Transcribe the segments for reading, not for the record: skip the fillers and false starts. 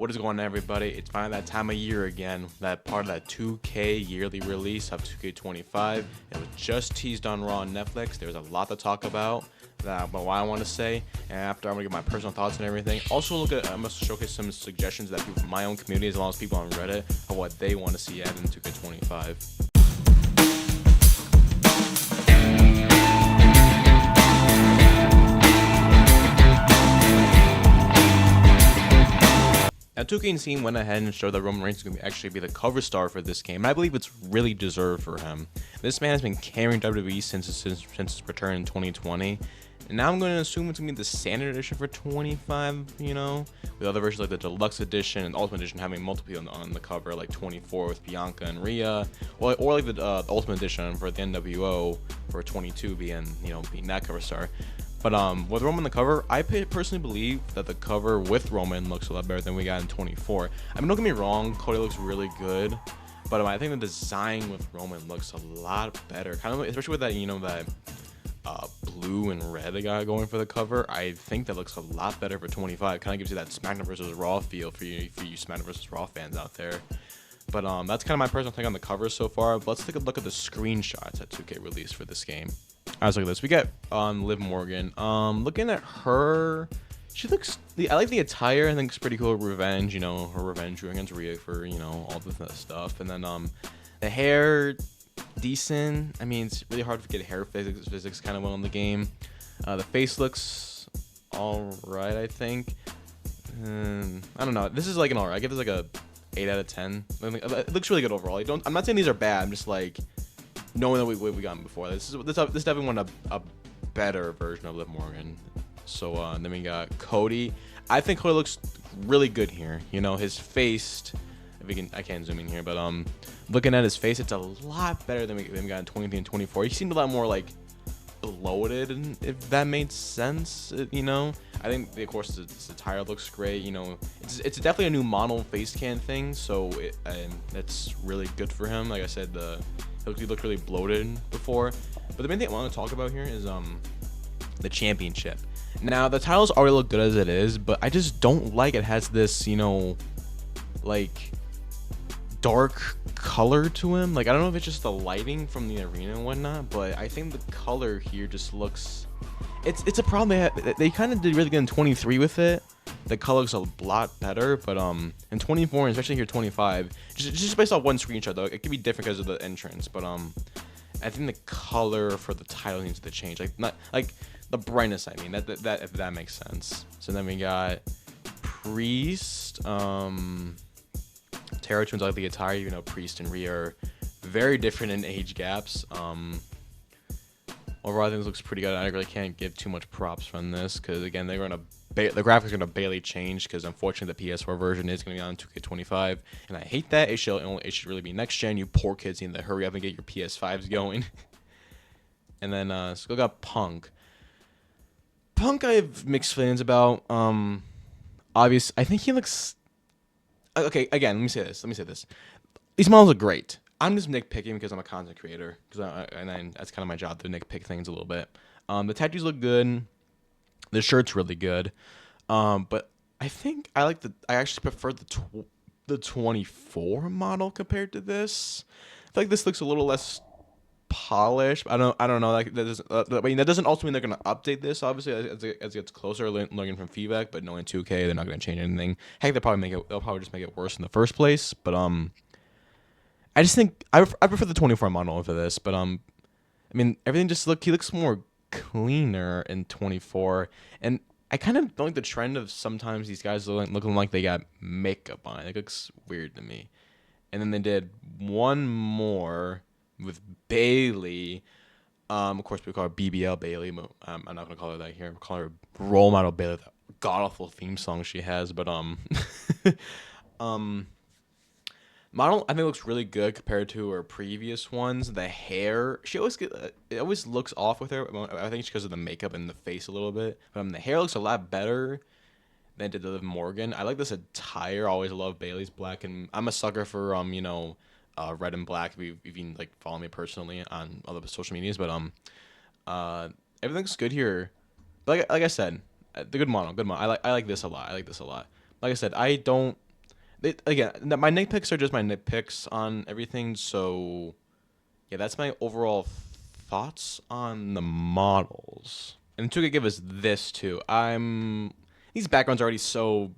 What is going on, everybody? It's finally that time of year again, that part of that 2K yearly release of 2K25. It was just teased on Raw and Netflix. There's a lot to talk about, but what I want to say, and after I'm going to give my personal thoughts and everything. Also, I'm going to showcase some suggestions that people from my own community, as well as people on Reddit, of what they want to see added in 2K25. Now, 2K and Steam went ahead and showed that Roman Reigns is going to actually be the cover star for this game, and I believe it's really deserved for him. This man has been carrying WWE since his return in 2020, and now I'm going to assume it's going to be the standard edition for 25, you know, with other versions like the Deluxe Edition and Ultimate Edition having multiple on the cover, like 24 with Bianca and Rhea, or like the Ultimate Edition for the NWO for 22 being that cover star. But with Roman on the cover, I personally believe that the cover with Roman looks a lot better than we got in 24. I mean, don't get me wrong, Cody looks really good, but I think the design with Roman looks a lot better. Kind of, especially with that, that blue and red they got going for the cover. I think that looks a lot better for 25. Kind of gives you that SmackDown versus Raw feel for you SmackDown versus Raw fans out there. But that's kind of my personal take on the cover so far. But let's take a look at the screenshots that 2K released for this game. Let's look at this. We got Liv Morgan. Looking at her, she looks. I like the attire. I think it's pretty cool. Revenge, her revenge against Rhea for all this stuff. And then the hair, decent. I mean, it's really hard to get hair physics kind of well in the game. The face looks all right, I think. I don't know. This is like an alright. I give this like a 8 out of 10. It looks really good overall. I'm not saying these are bad. I'm just like, knowing that we got before, this definitely want a better version of Liv Morgan. So then we got Cody. I think Cody looks really good here. His face. I can't zoom in here, but looking at his face, it's a lot better than we got in 23 and 24. He seemed a lot more like bloated, and if that made sense, I think of course the attire looks great. It's definitely a new model face can thing, so it's really good for him. Like I said, he looked really bloated before, but the main thing I want to talk about here is the championship. Now the titles already look good as it is, but I just don't like it has this like dark color to him. Like, I don't know if it's just the lighting from the arena and whatnot, but I think the color here just looks, it's a problem they kind of did really good in 23 with it. The color looks a lot better, but in 24 and especially here 25, just based off one screenshot though, it could be different because of the entrance, but I think the color for the title needs to change, like not like the brightness, I mean, that if that makes sense. So then we got Priest, Tara Twins. I like the attire, Priest and Rhea are very different in age gaps. Overall, I think this looks pretty good. I really can't give too much props from this because, again, the graphics are going to barely change because, unfortunately, the PS4 version is going to be on 2K25, and I hate that. It should really be next gen. You poor kids need to hurry up and get your PS5s going. And then still got Punk. Punk, I have mixed feelings about. Obvious, I think he looks. Okay, again, let me say this. These models are great. I'm just nitpicking because I'm a content creator, and that's kind of my job to nitpick things a little bit. The tattoos look good. The shirt's really good. But I think I actually prefer the 24 model compared to this. I feel like this looks a little less polished. I don't know. Like that doesn't also mean they're gonna update this. Obviously, as it gets closer, learning from feedback. But knowing 2K, they're not gonna change anything. Heck, they'll probably just make it worse in the first place. But I just think I prefer the 24 model over this. But I mean, everything he looks more cleaner in 24, and I kind of don't like the trend of sometimes these guys looking like they got makeup on. It looks weird to me. And then they did one more with Bailey. Of course, we call her BBL Bailey. I'm not gonna call her that here. I'm call her Role Model Bailey. That god awful theme song she has, but model I think looks really good compared to her previous ones. The hair, it always looks off with her. I think it's because of the makeup and the face a little bit. But the hair looks a lot better than it did Liv Morgan. I like this attire. I always love Bailey's black, and I'm a sucker for red and black. If you like follow me personally on other social medias, but everything's good here. But like I said, the good model. I like this a lot. Like I said, I don't Again, my nitpicks are just my nitpicks on everything. So yeah, that's my overall thoughts on the models. And to give us this too, these backgrounds are already so,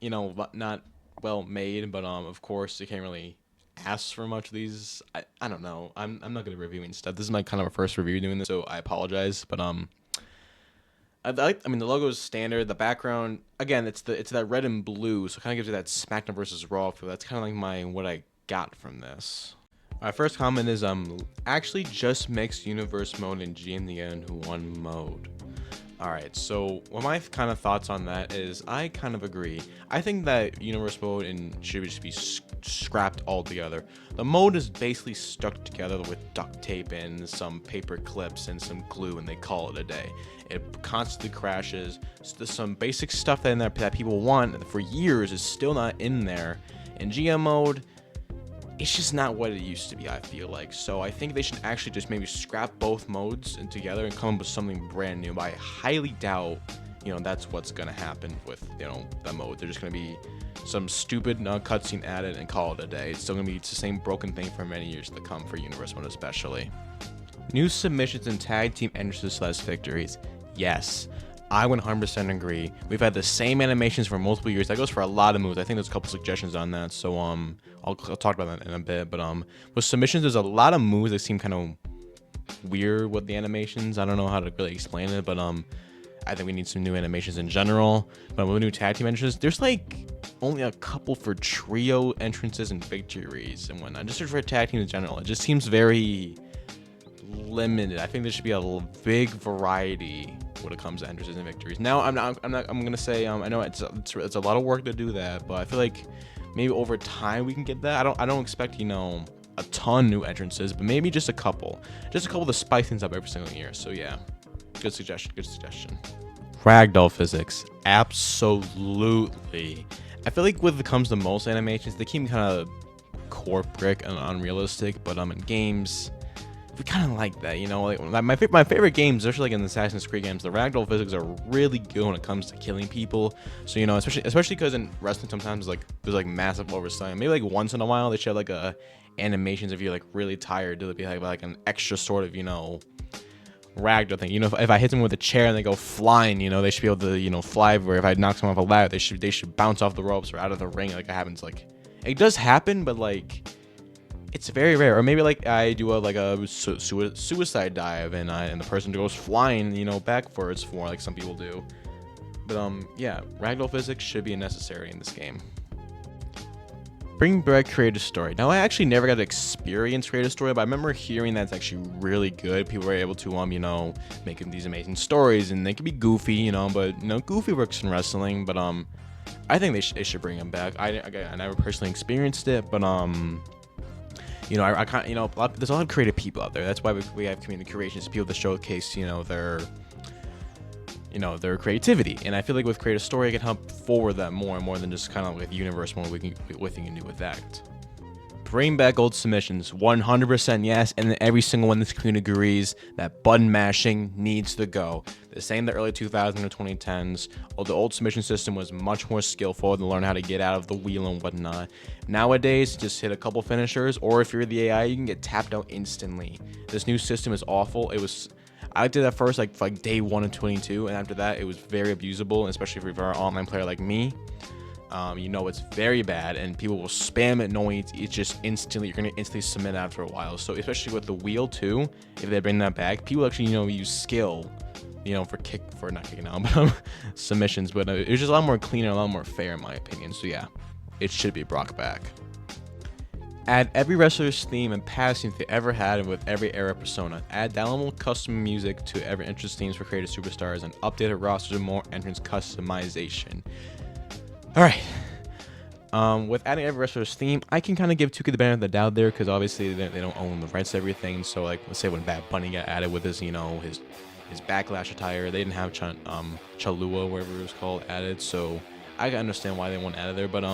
not well made, but of course you can't really ask for much of these. I don't know. I'm not good at reviewing stuff. This is my kind of first review doing this, so I apologize. But I mean the logo is standard. The background again, it's that red and blue, so it kind of gives you that SmackDown versus Raw feel. That's kind of like what I got from this. My first comment is actually just mix universe mode and GM into one mode. Alright, so my kind of thoughts on that is I kind of agree. I think that universe mode should just be scrapped altogether. The mode is basically stuck together with duct tape and some paper clips and some glue, and they call it a day. It constantly crashes. So some basic stuff that people want for years is still not in there. In GM mode, it's just not what it used to be, I feel like. So I think they should actually just maybe scrap both modes together and come up with something brand new. But I highly doubt, that's what's gonna happen with, the mode. They're just gonna be some stupid cutscene added and call it a day. It's still gonna be the same broken thing for many years to come for Universe Mode especially. New submissions and tag team entrances / victories. Yes. I 100% agree. We've had the same animations for multiple years. That goes for a lot of moves. I think there's a couple suggestions on that, so I'll talk about that in a bit. But with submissions, there's a lot of moves that seem kind of weird with the animations. I don't know how to really explain it, but I think we need some new animations in general. But with new tag team entrances, there's like only a couple for trio entrances and victories and whatnot. Just for tag team in general, it just seems very limited. I think there should be a big variety when it comes to entrances and victories. Now, I'm gonna say I know it's a lot of work to do that, but I feel like maybe over time we can get that. I don't expect a ton new entrances, but maybe just a couple to spice things up every single year. So yeah, good suggestion. Ragdoll physics, absolutely. I feel like when it comes to most animations, they keep kind of corporate and unrealistic, but in games, we kind of like that, like my favorite games, especially like in the Assassin's Creed games, the ragdoll physics are really good when it comes to killing people. So especially because in wrestling sometimes there's like massive oversight. Maybe like once in a while they show like animations if you're like really tired, to be like an extra sort of ragdoll thing. If I hit them with a chair and they go flying, they should be able to fly everywhere. If I knock someone off a ladder, they should bounce off the ropes or out of the ring. Like it happens, like it does happen, but like it's very rare. Or maybe like I do a suicide dive and the person goes flying, backwards for like some people do. But yeah, ragdoll physics should be necessary in this game. Bring back creative story. Now I actually never got to experience creative story, but I remember hearing that's actually really good. People were able to make these amazing stories, and they could be goofy, but goofy works in wrestling. But I think they should bring them back. I never personally experienced it, but I can't, there's a lot of creative people out there. That's why we have community creations, people to showcase, their creativity. And I feel like with creative story, it can help forward that more and more than just kind of like universe more what you can do with that. Bring back old submissions, 100% yes, and then every single one in this community agrees that button mashing needs to go. The same the early 2000s or 2010s. The old submission system was much more skillful to learn how to get out of the wheel and whatnot. Nowadays, just hit a couple finishers, or if you're the AI, you can get tapped out instantly. This new system is awful. I did that first like day 1 of 22, and after that, it was very abusable, especially if you're an online player like me. It's very bad, and people will spam it knowing it's just instantly, you're going to instantly submit after a while. So especially with the wheel too, if they bring that back, people actually, use skill, for not kicking out, but submissions. But it was just a lot more cleaner, a lot more fair in my opinion. So yeah, it should be brought back. Add every wrestler's theme and passing they ever had with every era persona. Add downloadable custom music to every entrance themes for creative superstars, and updated rosters and more entrance customization. All right. With adding every wrestler's theme, I can kind of give 2K the benefit of the doubt there, because obviously they don't own the rights to everything. So like, let's say when Bad Bunny got added with his his Backlash attire, they didn't have Chalua, whatever it was called, added. So I can understand why they want added there. But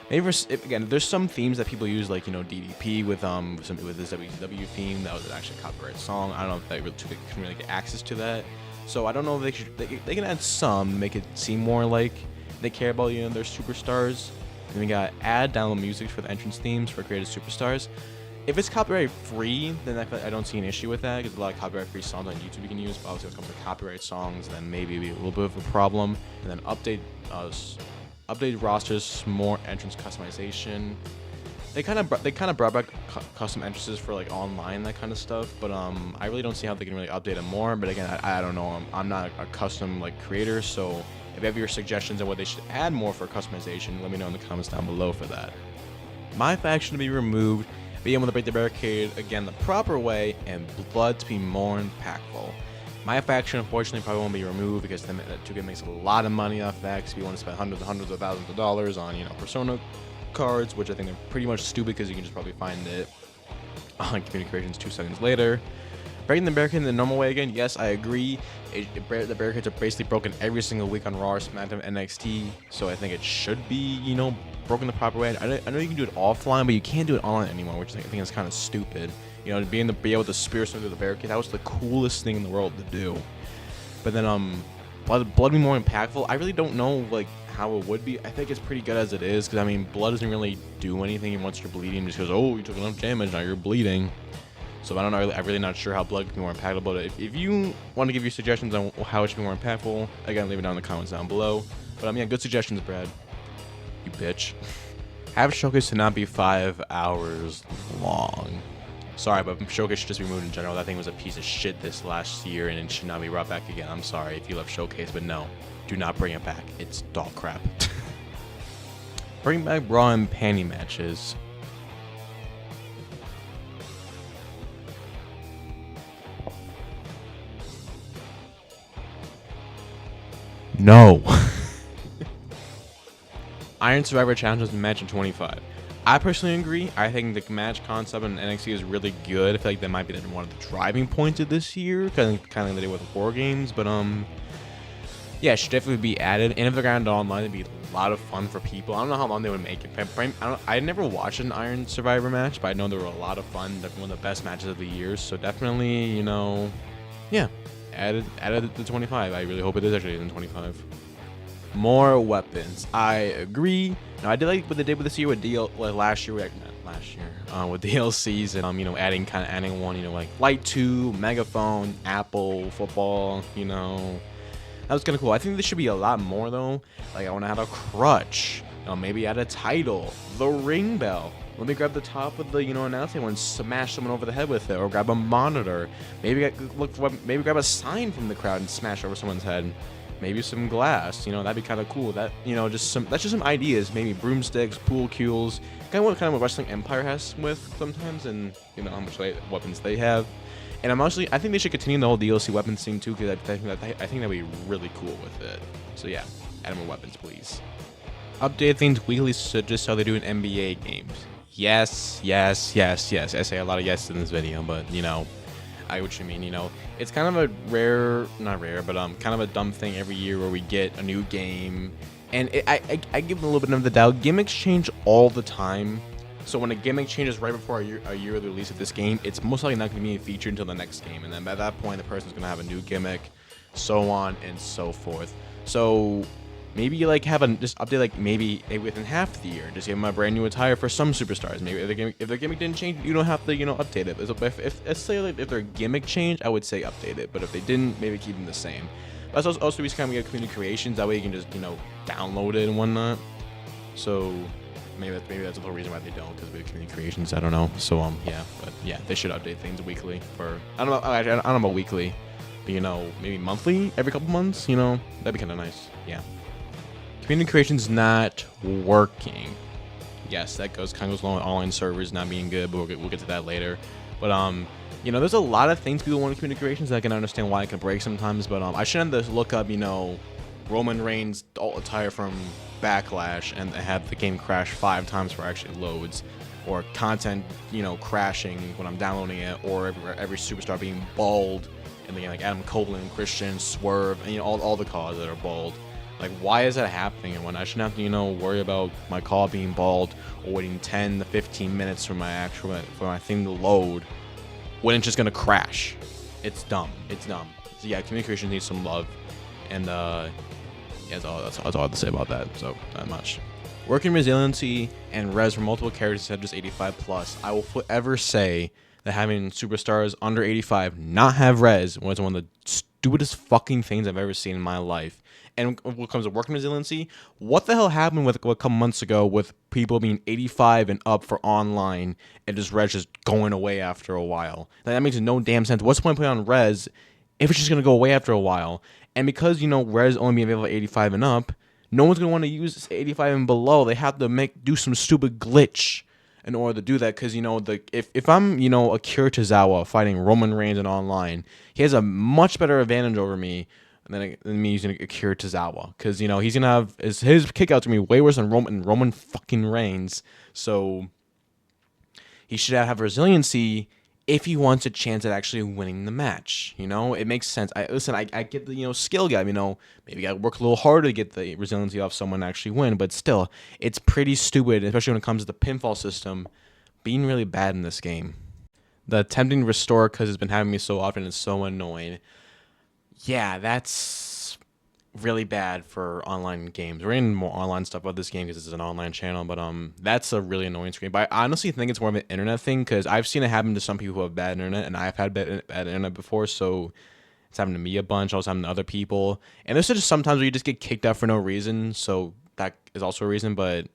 maybe again, there's some themes that people use, like DDP with this WWE theme that was actually a copyrighted song. I don't know if they really can really get access to that. So I don't know if they can add some, make it seem more like They care about, you know, their superstars. And we got add download music for the entrance themes for created superstars. If it's copyright free, then I don't see an issue with that, because a lot of copyright free songs on YouTube you can use. But obviously, when it comes to copyright songs, then maybe it'll be a little bit of a problem. And then update rosters, more entrance customization. They kind of brought back custom entrances for like online, that kind of stuff. But I really don't see how they can really update them more. But again, I don't know. I'm not a custom like creator, so if you have your suggestions on what they should add more for customization, let me know in the comments down below for that. My faction to be removed, being able to break the barricade again the proper way, and blood to be more impactful. My faction unfortunately probably won't be removed because the 2K makes a lot of money off that, because we want to spend hundreds of thousands of dollars on, you know, Persona cards, which I think they're pretty much stupid because you can just probably find it on community creations 2 seconds later. Breaking the barricade in the normal way again, yes, I agree. The barricades are basically broken every single week on Raw, SmackDown, NXT, so I think it should be, you know, broken the proper way. I know you can do it offline, but you can't do it online anymore, which I think is kind of stupid. You know, be able to spear someone through the barricade, that was the coolest thing in the world to do. But then blood be more impactful. I really don't know like how it would be. I think it's pretty good as it is, because I mean, blood doesn't really do anything once you're bleeding. Just goes, oh, you took enough damage, now you're bleeding. So I don't know. I'm really not sure how blood can be more impactful. But if you want to give your suggestions on how it should be more impactful, again, leave it down in the comments down below. But yeah, good suggestions, Brad. You bitch. Have Showcase to not be 5 hours long. Sorry, but Showcase should just be removed in general. That thing was a piece of shit this last year, and it should not be brought back again. I'm sorry if you love Showcase, but no, do not bring it back. It's dog crap. Bring back bra and panty matches. No. Iron Survivor challenges match in 25. I personally agree. I think the match concept in NXT is really good. I feel like that might be one of the driving points of this year, kind of like they did with War Games. But yeah, it should definitely be added. And if they're going to online, it'd be a lot of fun for people. I don't know how long they would make it. I never watched an Iron Survivor match, but I know they were a lot of fun. They're one of the best matches of the year. So definitely, you know, yeah, added to 25. I really hope it is actually in 25. More weapons. I agree. Now, I did like what they did with this year with last year with DLCs and you know, adding one, you know, like Light 2, Megaphone, Apple, Football, you know. That was kind of cool. I think there should be a lot more though. Like I want to add a crutch, you know, maybe add a title, the ring bell. Let me grab the top of the, you know, announcing one, smash someone over the head with it, or grab a monitor. Maybe grab a sign from the crowd and smash over someone's head. Maybe some glass, you know, that'd be kind of cool. That, you know, that's just some ideas. Maybe broomsticks, pool cues, kind of what Wrestling Empire has with sometimes, and you know how much weapons they have. And I think they should continue the whole DLC weapons thing too, because I think that'd be really cool with it. So yeah, add more weapons, please. Update things weekly, so just how they do in NBA games. Yes. I say a lot of yes in this video, but you know, I get what you mean. You know, it's kind of a not rare, but kind of a dumb thing every year where we get a new game, and I give them a little bit of the doubt. Gimmicks change all the time, so when a gimmick changes right before a year of the release of this game, it's most likely not going to be featured until the next game, and then by that point, the person's going to have a new gimmick, so on and so forth. So maybe you like just update like maybe within half the year, just give them a brand new attire for some superstars. Maybe if their gimmick didn't change, you don't have to, you know, update it. If let's say like, if their gimmick changed, I would say update it. But if they didn't, maybe keep them the same. But that's also we kind of get community creations. That way you can just, you know, download it and whatnot. So maybe that's the whole reason why they don't, because we have community creations. I don't know. So yeah, but yeah, they should update things weekly. For I don't know about weekly, but you know, maybe monthly, every couple months. You know, that'd be kind of nice. Yeah. Community creation's not working. Yes, that kind of goes along with online servers not being good, but we'll get to that later. But you know, there's a lot of things people want in community creations. I can understand why it can break sometimes, but I shouldn't have to look up, you know, Roman Reigns alt attire from Backlash and have the game crash 5 times before it actually loads, or content, you know, crashing when I'm downloading it, or every superstar being bald in the game, like Adam Cole, Christian, Swerve, and you know, all the cars that are bald. Like, why is that happening? And when I shouldn't have to, you know, worry about my call being bald or waiting 10 to 15 minutes for my thing to load when it's just gonna crash. It's dumb. It's dumb. So yeah, communication needs some love. And Yeah, that's all I have to say about that. So not much. Working resiliency and res for multiple characters instead of just 85 plus. I will forever say that having superstars under 85 not have res was one of the stupidest fucking things I've ever seen in my life. And when it comes to working resiliency, what the hell happened with a couple months ago with people being 85 and up for online and just res just going away after a while? That makes no damn sense. What's the point of putting on res if it's just going to go away after a while? And because, res only being available at 85 and up, no one's going to want to use 85 and below. They have to do some stupid glitch in order to do that. Because, if I'm, Akira Tozawa fighting Roman Reigns in online, he has a much better advantage over me than me using Akira Tozawa. Because, he's going to have his kickouts going to be way worse than Roman fucking Reigns. So he should have resiliency if he wants a chance at actually winning the match. It makes sense. I get the, skill guy, maybe you got to work a little harder to get the resiliency off someone to actually win, but still, it's pretty stupid, especially when it comes to the pinfall system being really bad in this game. The attempting to restore because it's been having me so often is so annoying. Yeah, that's really bad for online games. We're getting more online stuff about this game because this is an online channel, but that's a really annoying screen. But I honestly think it's more of an internet thing because I've seen it happen to some people who have bad internet, and I've had bad internet before, so it's happened to me a bunch. Also happened to other people, and there's just sometimes where you just get kicked out for no reason, so that is also a reason. But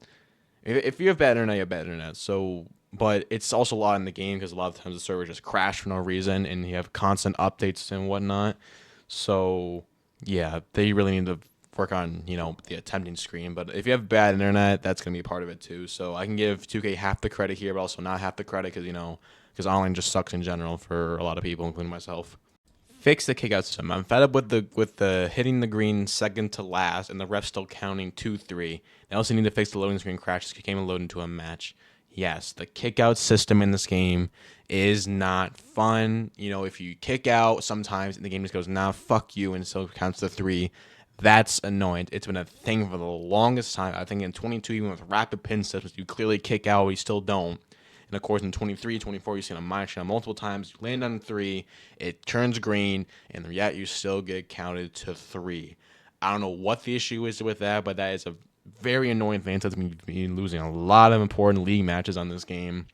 if you have bad internet, you have bad internet. So, but it's also a lot in the game because a lot of times the server just crash for no reason, and you have constant updates and whatnot. So yeah, they really need to work on, the attempting screen. But if you have bad internet, that's going to be a part of it too. So I can give 2K half the credit here, but also not half the credit because online just sucks in general for a lot of people, including myself. Fix the kickout system. I'm fed up with the hitting the green second to last and the ref still counting 2-3. They also need to fix the loading screen crashes. You can't even load into a match. Yes, the kickout system in this game is not fun. If you kick out sometimes and the game just goes, nah, fuck you, and still counts to 3, that's annoying. It's been a thing for the longest time. I think in 22, even with rapid pin systems, you clearly kick out, you still don't. And of course, in 23, 24, you've seen on my channel multiple times, you land on 3, it turns green, and yet you still get counted to 3. I don't know what the issue is with that, but that is a very annoying thing. That's me losing a lot of important league matches on this game.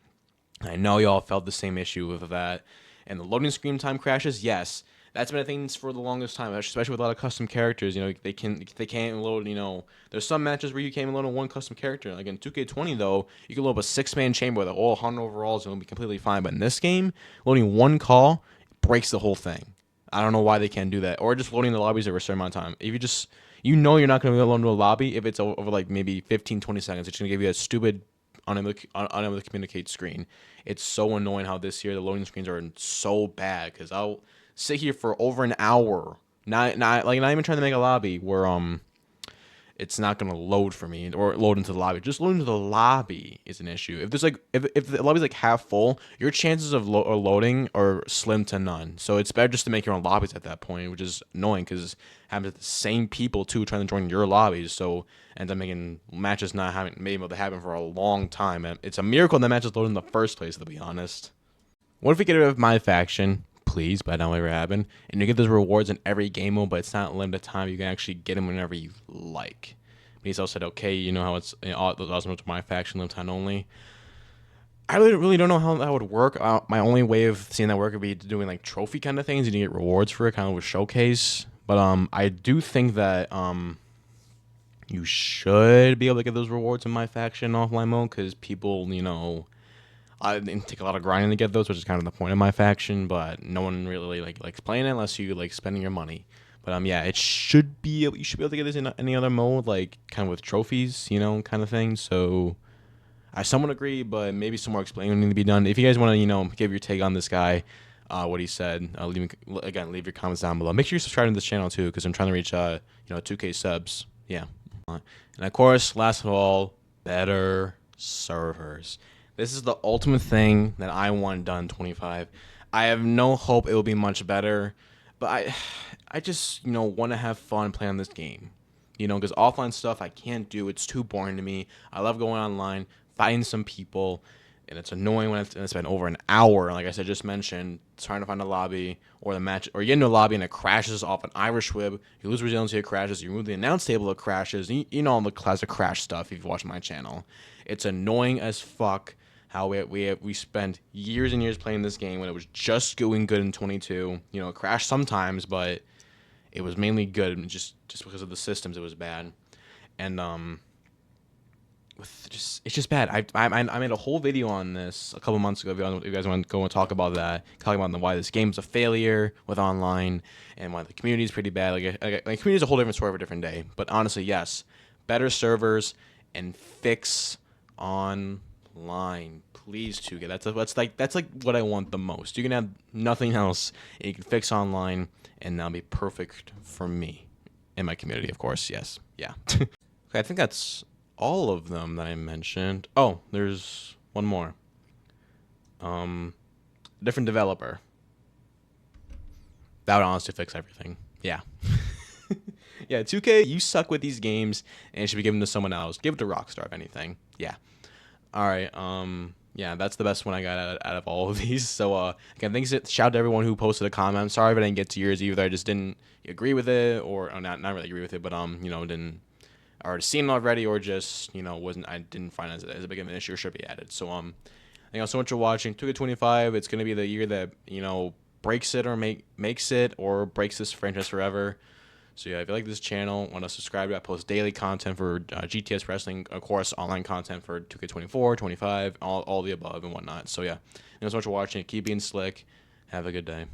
I know y'all felt the same issue with that. And the loading screen time crashes, yes, that's been a thing for the longest time, especially with a lot of custom characters. They can't load. There's some matches where you can't even load on one custom character. Like in 2K20 though, you can load up a 6-man chamber with all 100 overalls and it'll be completely fine. But in this game, loading one call breaks the whole thing. I don't know why they can't do that, or just loading the lobbies over a certain amount of time. If you just you're not going to be able to load into a lobby if it's over like maybe 15-20 seconds. It's going to give you a stupid unable to communicate screen. It's so annoying how this year the loading screens are so bad because I'll sit here for over an hour, not even trying to make a lobby where it's not gonna load for me or load into the lobby. Just loading into the lobby is an issue. If there's if the lobby's like half full, your chances of loading are slim to none. So it's better just to make your own lobbies at that point, which is annoying because having the same people too trying to join your lobbies, so ends up making matches not having able to happen for a long time. And it's a miracle that matches load in the first place, to be honest. What if we get rid of my faction? Please, but that never happened. And you get those rewards in every game mode, but it's not limited time. You can actually get them whenever you like. But he's also said, okay, you know how it's awesome to my faction, limited time only. I really don't know how that would work. My only way of seeing that work would be doing like trophy kind of things, and you get rewards for it, kind of with showcase. But I do think that you should be able to get those rewards in my faction offline mode because people, I didn't take a lot of grinding to get those, which is kind of the point of my faction, but no one really likes playing it unless you like spending your money. But yeah, you should be able to get this in any other mode, like kind of with trophies, kind of thing. So I somewhat agree, but maybe some more explaining need to be done. If you guys want to, give your take on this guy, what he said, leave your comments down below. Make sure you subscribe to this channel too, because I'm trying to reach 2K subs. Yeah, and of course, last of all, better servers. This is the ultimate thing that I want done in 25. I have no hope it will be much better, but I just, want to have fun playing this game. Because offline stuff I can't do. It's too boring to me. I love going online, fighting some people. and it's annoying when it's been over an hour. Like I said, just mentioned, trying to find a lobby or the match, or you get into a lobby and it crashes off an Irish whip. You lose resiliency, it crashes. You move the announce table, it crashes. You know all the classic crash stuff if you've watched my channel. It's annoying as fuck how we spent years and years playing this game when it was just going good in 22. You know, it crashed sometimes, but it was mainly good. Just because of the systems, it was bad. And it's just bad. I made a whole video on this a couple months ago. If you guys want to go and talk about that, talking about why this game's a failure with online and why the community is pretty bad. Like community is a whole different story for a different day. But honestly, yes, better servers and fix online, please, 2K. That's like what I want the most. You can have nothing else, and you can fix online, and that'll be perfect for me and my community, of course. Yes, yeah. Okay, I think that's all of them that I mentioned. Oh, there's one more. Different developer. That would honestly fix everything. Yeah. Yeah, 2K, you suck with these games, and it should be given to someone else. Give it to Rockstar, if anything. Yeah. All right. Yeah, that's the best one I got out of all of these. So, again, shout out to everyone who posted a comment. I'm sorry if I didn't get to yours either. I just didn't agree with it, or not really agree with it, but you know, didn't already seen it already, or just, you know, I didn't find it as a big of an issue or should be added. So thank you all so much for watching. 2K25, it's gonna be the year that, you know, breaks it or makes it or breaks this franchise forever. So yeah, if you like this channel, want to subscribe. I post daily content for GTS Wrestling, of course, online content for 2K24, 25, all the above and whatnot. So yeah, thank you so much for watching. Keep being slick. Have a good day.